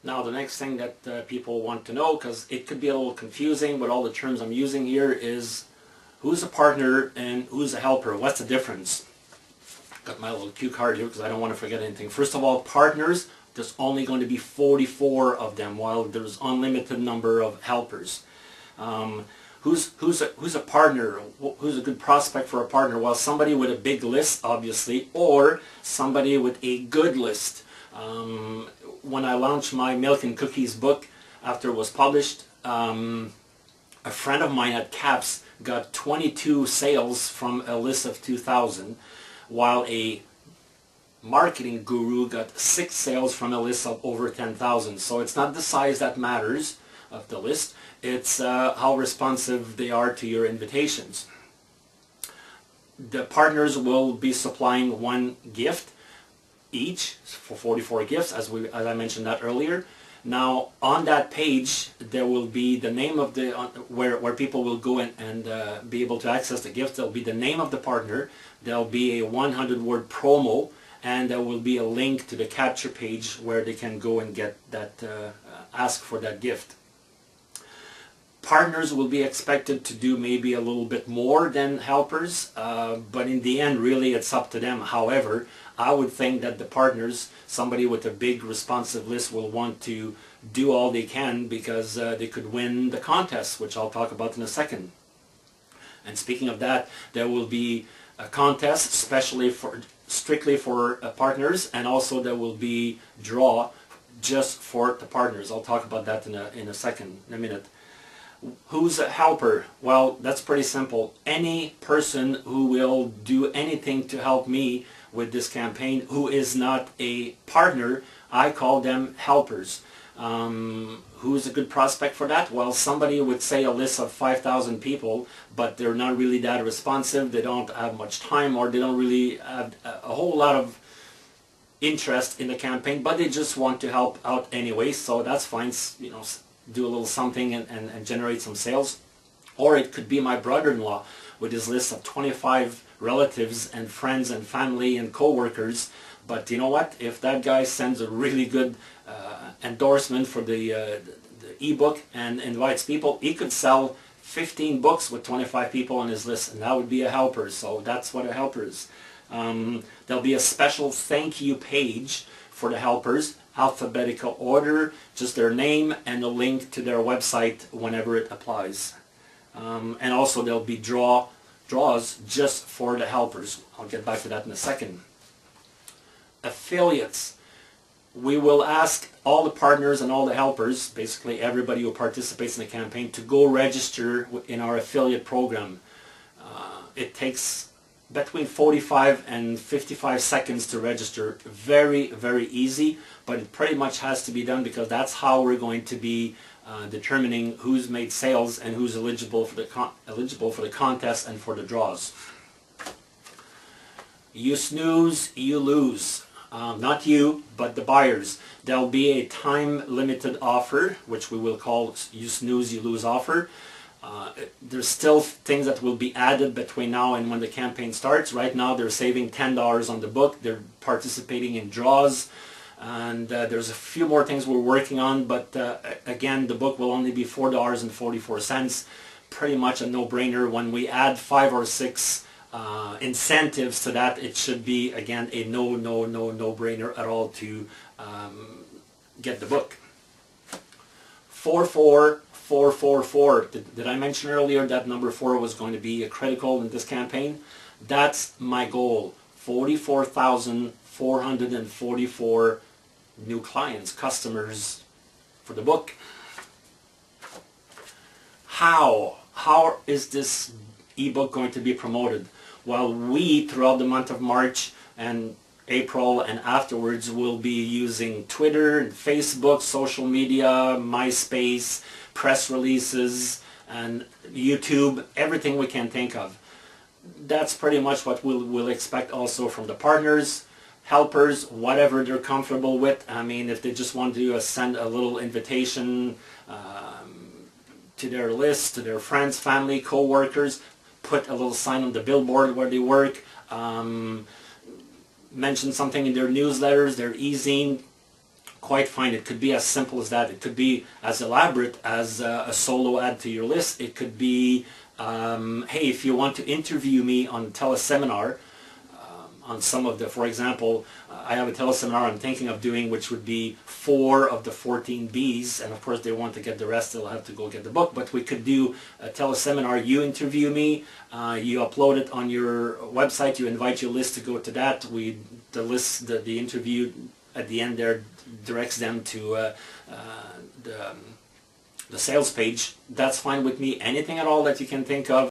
Now the next thing that people want to know, because it could be a little confusing with all the terms I'm using here, is who's a partner and who's a helper? What's the difference? Got my little cue card here because I don't want to forget anything. First of all, partners, there's only going to be 44 of them, while there's unlimited number of helpers. Who's a partner? Who's a good prospect for a partner? Well, somebody with a big list, obviously, or somebody with a good list. When I launched my Milk and Cookies book after it was published, a friend of mine at CAPS got 22 sales from a list of 2,000, while a marketing guru got 6 sales from a list of over 10,000. So it's not the size that matters of the list, it's how responsive they are to your invitations. The partners will be supplying one gift each for 44 gifts, as I mentioned that earlier. Now on that page there will be the name of the where people will go and be able to access the gift. There will be the name of the partner, there will be a 100-word promo, and there will be a link to the capture page where they can go and get that ask for that gift. Partners will be expected to do maybe a little bit more than helpers, but in the end really it's up to them. However, I would think that the partners, somebody with a big responsive list, will want to do all they can because they could win the contest, which I'll talk about in a second. And speaking of that, there will be a contest strictly for partners, and also there will be draw just for the partners. I'll talk about that in a minute. Who's a helper? Well, that's pretty simple. Any person who will do anything to help me with this campaign who is not a partner, I call them helpers. Who's a good prospect for that? Well, somebody with, say, a list of 5,000 people, but they're not really that responsive, they don't have much time, or they don't really have a whole lot of interest in the campaign, but they just want to help out anyway, so that's fine, you know, do a little something and generate some sales. Or it could be my brother-in-law with his list of 25 relatives and friends and family and co-workers. But you know what? If that guy sends a really good endorsement for the ebook and invites people, he could sell 15 books with 25 people on his list, and that would be a helper. So that's what a helper is. There'll be a special thank you page for the helpers, alphabetical order, just their name and a link to their website whenever it applies. And also there'll be draws just for the helpers. I'll get back to that in a second. Affiliates. We will ask all the partners and all the helpers, basically everybody who participates in the campaign, to go register in our affiliate program. It takes between 45 and 55 seconds to register. Very, very easy, but it pretty much has to be done because that's how we're going to be determining who's made sales and who's eligible for the contest and for the draws. You snooze, you lose. Not you, but the buyers. There'll be a time-limited offer, which we will call you snooze, you lose offer. There's still things that will be added between now and when the campaign starts. Right now they're saving $10 on the book. They're participating in draws. And there's a few more things we're working on, but again, the book will only be $4.44. Pretty much a no-brainer. When we add 5 or 6 incentives to that, it should be, again, a no-brainer at all to get the book. 44444. Did I mention earlier that number 4 was going to be critical in this campaign? That's my goal. 44,444 new clients, customers for the book. How is this ebook going to be promoted? Well, we, throughout the month of March and April and afterwards, will be using Twitter and Facebook, social media, MySpace, press releases, and YouTube, everything we can think of. That's pretty much what we'll expect also from the partners, helpers, whatever they're comfortable with. I mean, if they just want to send a little invitation to their list, to their friends, family, co-workers, put a little sign on the billboard where they work, mention something in their newsletters, their e-zine, quite fine. It could be as simple as that. It could be as elaborate as a solo ad to your list. It could be, hey, if you want to interview me on a teleseminar, on some of the, for example, I have a teleseminar I'm thinking of doing, which would be 4 of the 14 Bs, and of course they want to get the rest, they'll have to go get the book, but we could do a teleseminar, you interview me, you upload it on your website, you invite your list to go to that, the interview at the end there directs them to the sales page. That's fine with me. Anything at all that you can think of.